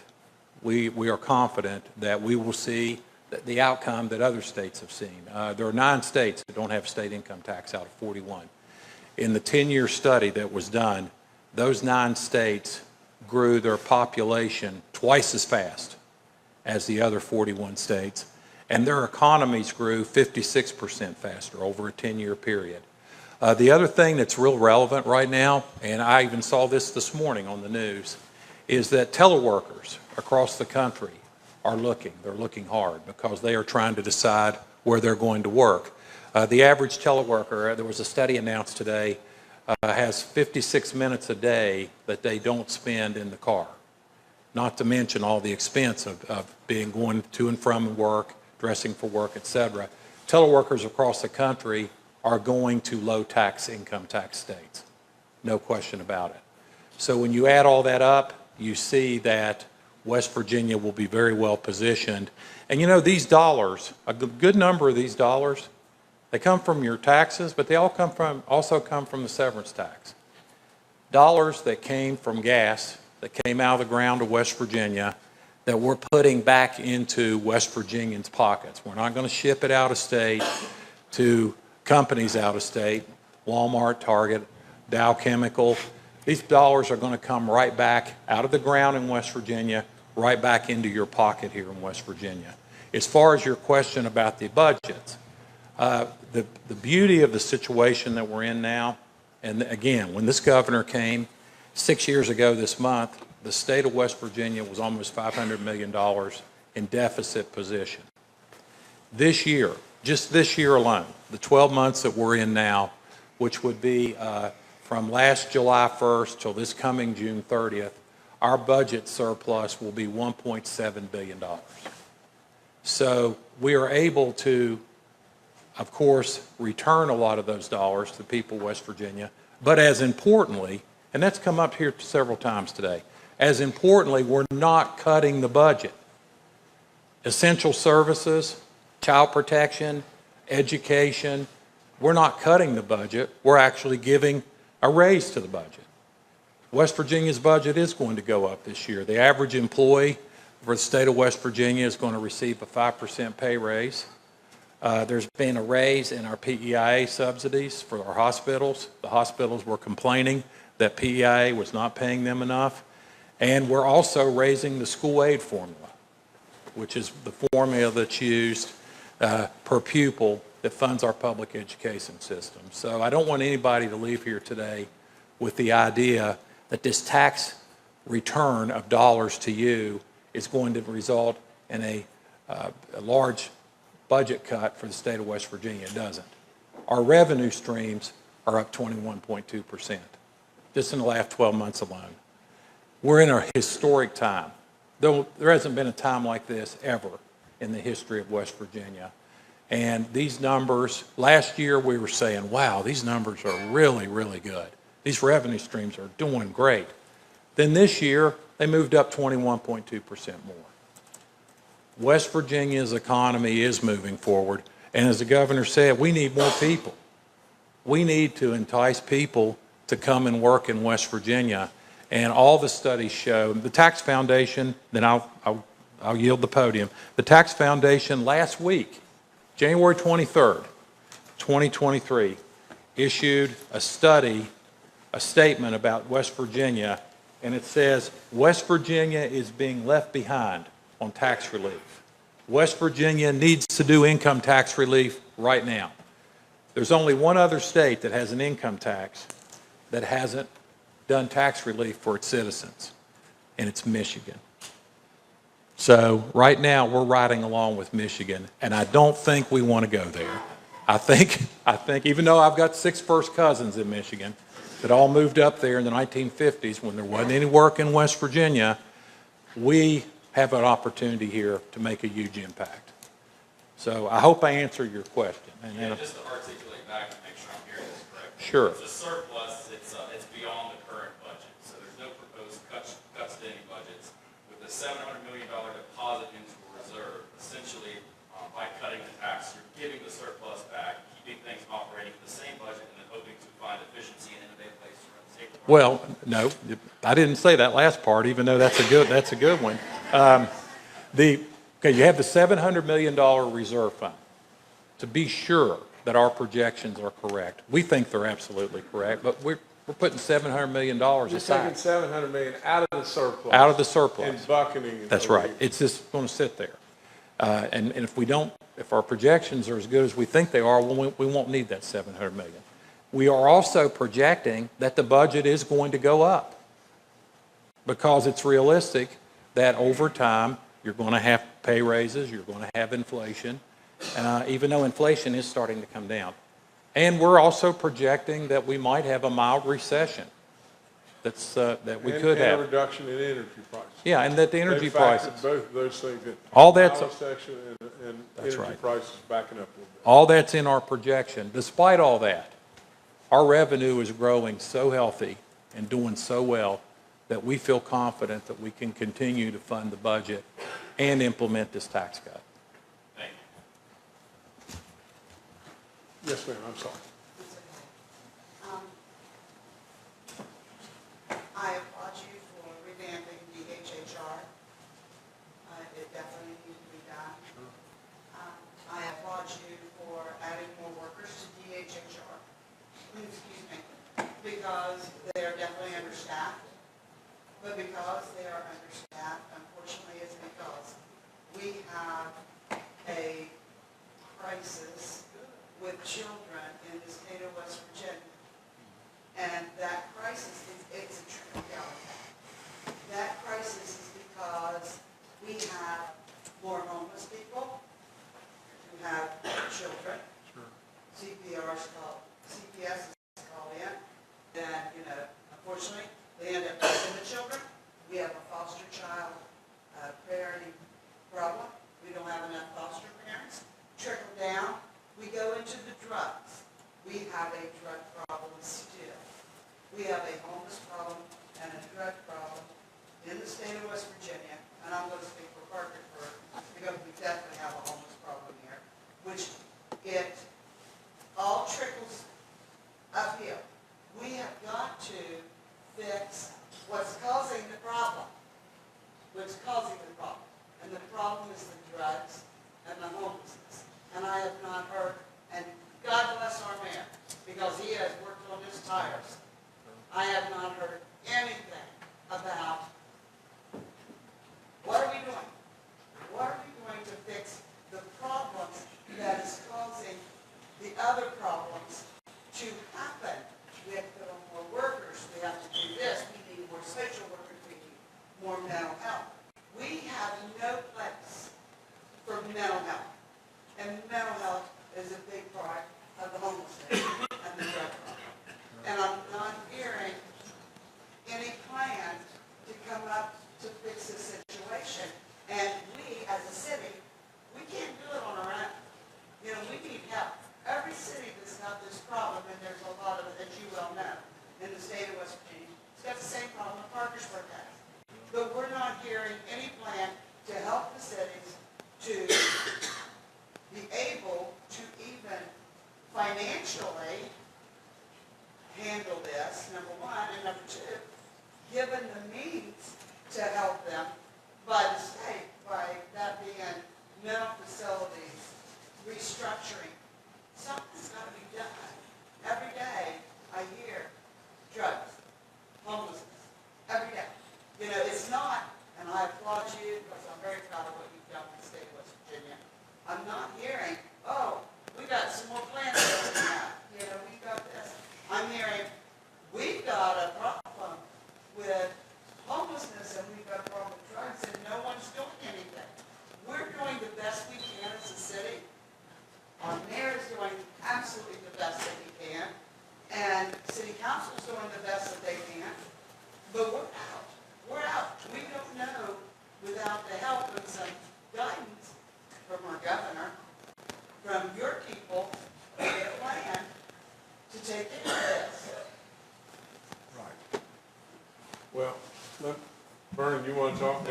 we are confident that we will see the outcome that other states have seen. There are 9 states that don't have state income tax out of 41. In the 10-year study that was done, those 9 states grew their population twice as fast as the other 41 states, and their economies grew 56% faster over a 10-year period. The other thing that's real relevant right now, and I even saw this morning on the news, is that teleworkers across the country are looking. They're looking hard because they are trying to decide where they're going to work. The average teleworker, there was a study announced today, has 56 minutes a day that they don't spend in the car. Not to mention all the expense of going to and from work, dressing for work, etc. Teleworkers across the country are going to low tax income tax states. No question about it. So when you add all that up, you see that West Virginia will be very well positioned. And you know, these dollars, a good number of these dollars, they come from your taxes, but they also come from the severance tax. Dollars that came from gas, that came out of the ground of West Virginia, that we're putting back into West Virginians' pockets. We're not going to ship it out of state to companies out of state, Walmart, Target, Dow Chemical. These dollars are going to come right back out of the ground in West Virginia, right back into your pocket here in West Virginia. As far as your question about the budgets, the beauty of the situation that we're in now, and again, when this governor came 6 years ago this month, the state of West Virginia was almost $500 million in deficit position. this year, just this year alone, the 12 months that we're in now, which would be from last July 1st till this coming June 30th, our budget surplus will be $1.7 billion. So we are able to, of course, return a lot of those dollars to the people of West Virginia, but as importantly, and that's come up here several times today, as importantly, we're not cutting the budget. Essential services, child protection, education, we're not cutting the budget, we're actually giving a raise to the budget. West Virginia's budget is going to go up this year. The average employee for the state of West Virginia is going to receive a 5% pay raise. There's been a raise in our PEIA subsidies for our hospitals. The hospitals were complaining that PEIA was not paying them enough. And we're also raising the school aid formula, which is the formula that's used per pupil that funds our public education system. So I don't want anybody to leave here today with the idea that this tax return of dollars to you is going to result in a large budget cut for the state of West Virginia. It doesn't. Our revenue streams are up 21.2%, just in the last 12 months alone. We're in a historic time. Though there hasn't been a time like this ever in the history of West Virginia. And these numbers, last year we were saying, wow, these numbers are really, really good. These revenue streams are doing great. Then this year, they moved up 21.2% more. West Virginia's economy is moving forward. And as the governor said, we need more people. We need to entice people to come and work in West Virginia. And all the studies show, the Tax Foundation, then I'll yield the podium. The Tax Foundation last week, January 23rd, 2023, issued a study, a statement about West Virginia, and it says, West Virginia is being left behind on tax relief. West Virginia needs to do income tax relief right now. There's only one other state that has an income tax that hasn't done tax relief for its citizens, and it's Michigan. So right now we're riding along with Michigan, and I don't think we want to go there. I think even though I've got 6 first cousins in Michigan that all moved up there in the 1950s when there wasn't any work in West Virginia, we have an opportunity here to make a huge impact. So I hope I answered your question. Yeah, just to articulate back and make sure I'm hearing this correctly. Sure. It's a surplus, it's beyond the current budget, so there's no proposed cuts to any budgets. With the $700 million deposit into a reserve, essentially, by cutting the tax, you're giving the surplus back, keeping things operating at the same budget, and then hoping to find efficiency and innovative ways to run the state. Well, no, I didn't say that last part, even though that's a good one. You have the $700 million reserve fund. To be sure that our projections are correct, we think they're absolutely correct, but we're putting $700 million You're taking aside. $700 million out of the surplus. Out of the surplus. And bucketing it. That's right. It's just going to sit there. And if our projections are as good as we think they are, we won't need that $700 million. We are also projecting that the budget is going to go up because it's realistic that over time you're going to have pay raises, you're going to have inflation, even though inflation is starting to come down. And we're also projecting that we might have a mild recession. That we could have. And a reduction in energy prices. Yeah, and that the energy They factored prices. both of those things in. All that's- Mild recession and That's energy right. prices backing up a little bit. All that's in our projection. Despite all that, our revenue is growing so healthy and doing so well that we feel confident that we can continue to fund the budget and implement this tax cut. Thank you. Yes, ma'am, I'm sorry. I applaud you for revamping DHHR. It definitely needs to be done. I applaud you for adding more workers to DHHR. Excuse me, because they're definitely understaffed. But because they are understaffed, unfortunately, it's because we have a crisis with children in the state of West Virginia. And that crisis it's a trickle-down effect. That crisis is because we have more homeless people, who we have a homeless problem and a drug problem in the state of West Virginia, and I'm going to speak for Parkersburg, because we definitely have a homeless problem here, which it all trickles uphill. We have got to fix what's causing the problem. What's causing the problem. And the problem is the drugs and the homelessness. And I have not heard, and God bless our mayor, because he has worked on his tires. I have not heard anything about what are we doing? What are we doing to fix the problems that is causing the other problems to happen? We have to put on more workers, we have to do this, we need more social workers, we need more mental health. We have no place for mental health. And mental health is a big part of the homelessness and the drug problem. And I'm not hearing any plan to come up to fix this situation. And we, as a city, we can't do it on our own. You know, we need help. Every city that's got this problem, and there's a lot of it, as you well know, in the state of West Virginia, it's got the same problem that Parkersburg has. But we're not hearing any plan to help the cities to be able to even financially handle this, number one, and number two, given the means to help them by the state, by that being mental facilities, restructuring. Something's got to be done. Every day I hear drugs, homelessness, every day. You know, it's not, and I applaud you because I'm very proud of what you've done in the state of West Virginia. I'm not hearing, oh, we got some more plans opening up. You know, we got this. I'm hearing, we've got a problem with homelessness and we've got a problem with drugs and no one's doing anything. We're doing the best we can as a city. Our mayor is doing absolutely the best that he can. And city council is doing the best that they can. But we're out. We're out. We don't know, without the help and some guidance from our governor, from your people, a plan to take care of this. Right. Well, Vernon, you want to talk?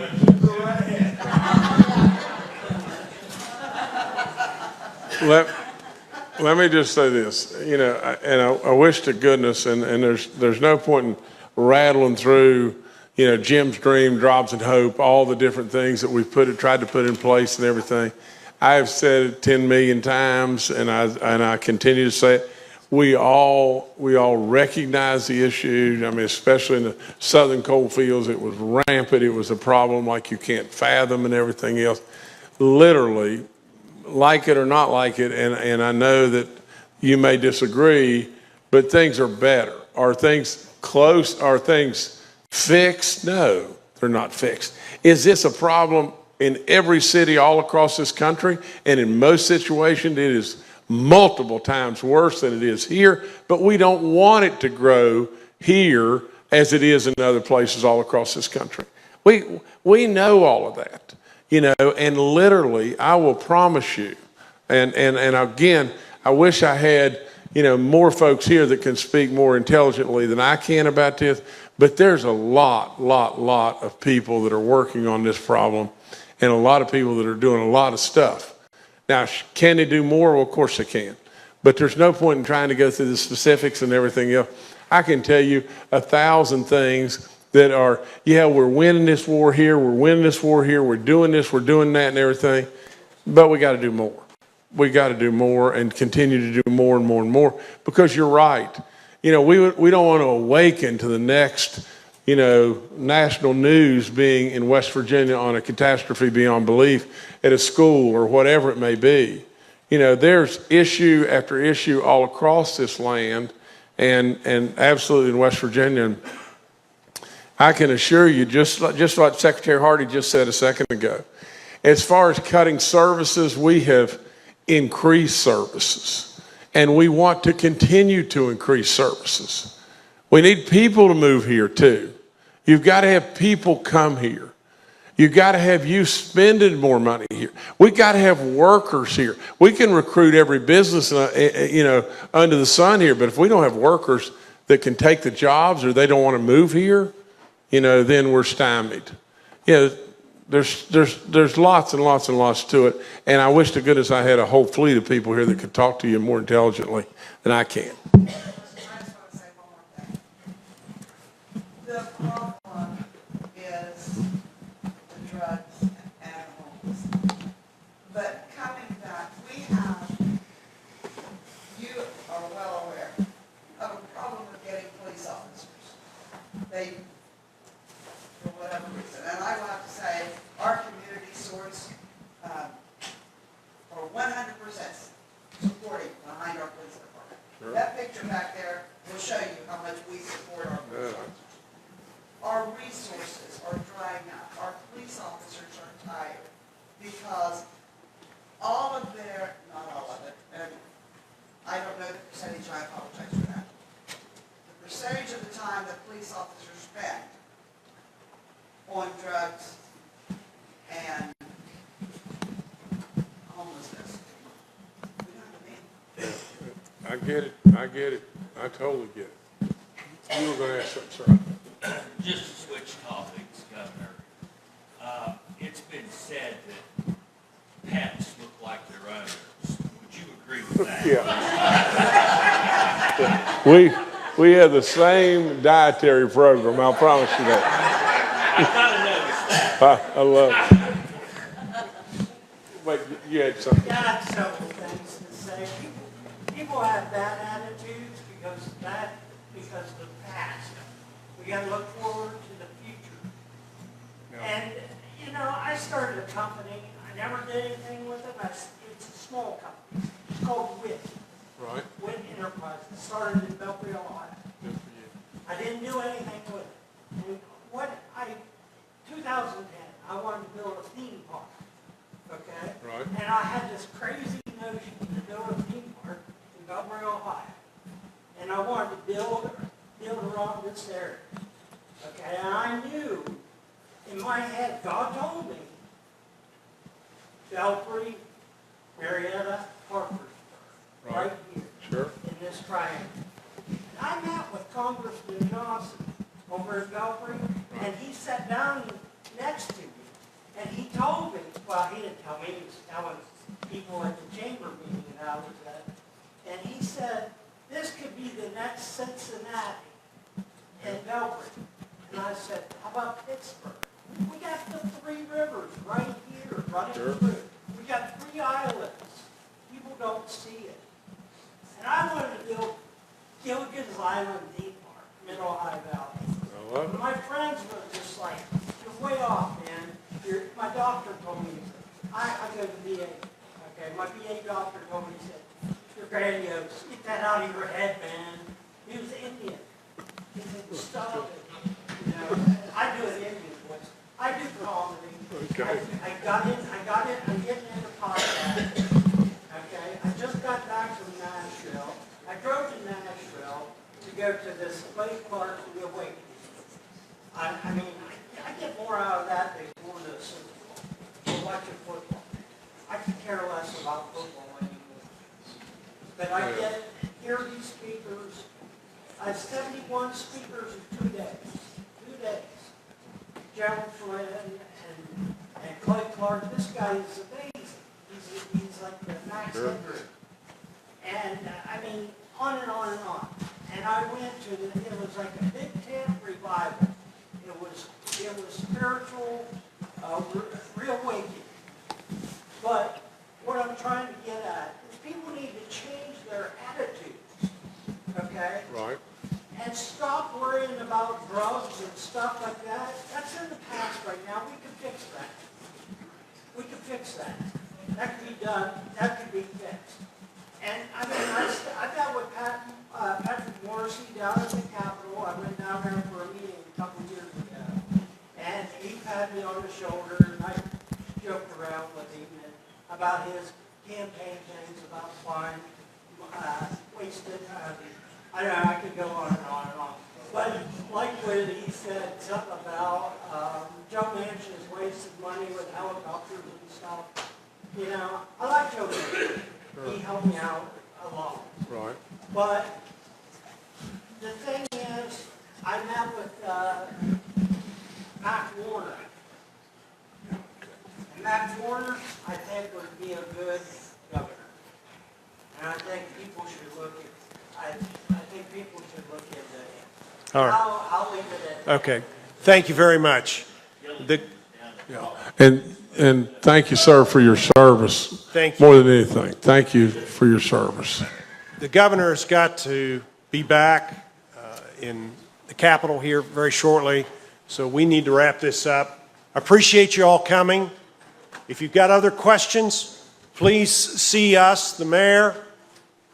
Let me just say this, you know, I wish to goodness, and there's no point in rattling through, you know, Jim's dream, Jobs and Hope, all the different things that we've tried to put in place and everything. I have said it 10 million times, and I continue to say it. We all recognize the issue. I mean, especially in the southern coal fields, it was rampant. It was a problem like you can't fathom and everything else. Literally, like it or not like it, and I know that you may disagree, but things are better. Are things close? Are things fixed? No, they're not fixed. Is this a problem in every city all across this country? And in most situations, it is multiple times worse than it is here, but we don't want it to grow here as it is in other places all across this country. We know all of that, you know, and literally, I will promise you, and again, I wish I had, you know, more folks here that can speak more intelligently than I can about this, but there's a lot of people that are working on this problem and a lot of people that are doing a lot of stuff. Now, can they do more? Well, of course they can. But there's no point in trying to go through the specifics and everything else. I can tell you 1,000 things that are, yeah, we're winning this war here, we're winning this war here, we're doing this, we're doing that and everything. But we got to do more. We got to do more and continue to do more and more and more, because you're right. You know, we don't want to awaken to the next, you know, national news being in West Virginia on a catastrophe beyond belief at a school or whatever it may be. You know, there's issue after issue all across this land and absolutely in West Virginia. And I can assure you, just like Secretary Hardy just said a second ago, as far as cutting services, we have increased services and we want to continue to increase services. We need people to move here too. You've got to have people come here. You've got to have you spending more money here. We've got to have workers here. We can recruit every business, you know, under the sun here, but if we don't have workers, that can take the jobs or they don't want to move here, then we're stymied. There's lots and lots and lots to it. And I wish to goodness I had a whole fleet of people here that could talk to you more intelligently than I can. I just want to say one more thing. The problem is the drugs and homeless. But coming back, you are well aware of a problem with getting police officers. They, for whatever reason, and I will have to say, our community sorts are 100% supporting behind our police department. Sure. That picture back there will show you how much we support our police officers. Our resources are drying up. Our police officers are tired because all of their, not all of it, and I don't know the percentage, I apologize for that. The percentage of the time that police officers spend on drugs and homelessness, we don't have any. I get it. I totally get it. You were going to ask something, sir. Just to switch topics, Governor, it's been said that pets look like their owners. Would you agree with that? Yeah. We have the same dietary program, I'll promise you that. I kind of noticed that. I love it. Wait, you had something. Yeah, I have several things to say. People have bad attitudes because of the past. We got to look forward to the future. Yeah. And I started a company. I never did anything with it. It's a small company. It's called WIT. Right. WIT Enterprise. It started in Belfry, Ohio. Good for you. I didn't do anything with it. And 2010, I wanted to build a theme park. Okay? Right. And I had this crazy notion to build a theme park in Belfry, Ohio. And I wanted to build around this area. Okay? And I knew in my head, God told me, Belfry, Marietta, Harpersburg, right here. Sure. In this triangle. And I met with Congressman Johnson over in Belfry, and he sat down next to me, and he told me, well, he didn't tell me, he was telling people at the chamber meeting that I was at, and he said, this could be the next Cincinnati and Belfry. And I said, how about Pittsburgh? We got the three rivers right here, running through. We got 3 islands. People don't see it. And I wanted to build Gilligan's Island Theme Park, Mid-Ohio Valley. I love it. My friends were just like, you're way off, man. My doctor told me, I go to VA. Okay, my VA doctor told me, he said, you're grandiose. Get that out of your head, man. He was Indian. He said, stop it. I do an Indian voice. I do comedy. Okay. I got in, I'm getting into podcast. Okay, I just got back from Nashville. I drove to Nashville to go to this Slave Park to the Awakening. I get more out of that than going to a Super Bowl or watching football. I could care less about football anymore. But I hear these speakers. I had 71 speakers in 2 days. 2 days. Gerald Flynn and Clay Clark. This guy is amazing. He's like the Max Hendry. And on and on and on. And I went to it was like a big tent revival. It was spiritual, reawakening. But what I'm trying to get at is people need to change their attitudes. Okay? Right. And stop worrying about drugs and stuff like that. That's in the past right now. We can fix that. We can fix that. That can be done. That can be fixed. And I met with Patrick Morrissey down at the Capitol. I went down there for a meeting a couple years ago. And he patted me on the shoulder, and I joked around with him about his campaign things, about flying, wasted. I don't know, I could go on and on and on. But like when he said something about Joe Manchin has wasted money with helicopters and stuff. I like Joe Manchin. He helped me out a lot. Right. But the thing I met with, Matt Warner. And Matt Warner, I think would be a good governor. And I think people should look at, I think people should look into him. All right. I'll leave it at that. Okay. Thank you very much. The- And thank you, sir, for your service. Thank you. More than anything, thank you for your service. The governor's got to be back in the Capitol here very shortly, so we need to wrap this up. I appreciate you all coming. If you've got other questions, please see us, the mayor,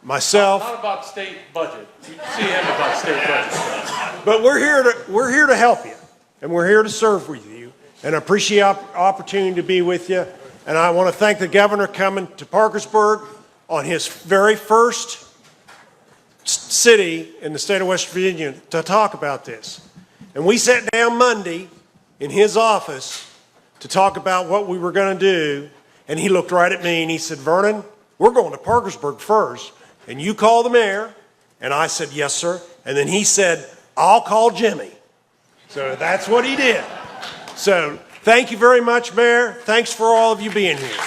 myself. Not about state budget. You can see him about state budget. But we're here to help you, and we're here to serve with you, and I appreciate the opportunity to be with you. And I want to thank the governor coming to Parkersburg on his very first city in the state of West Virginia to talk about this. And we sat down Monday in his office to talk about what we were going to do, and he looked right at me and he said, Vernon, we're going to Parkersburg first, and you call the mayor. And I said, yes, sir. And then he said, I'll call Jimmy. So that's what he did. So thank you very much, Mayor. Thanks for all of you being here.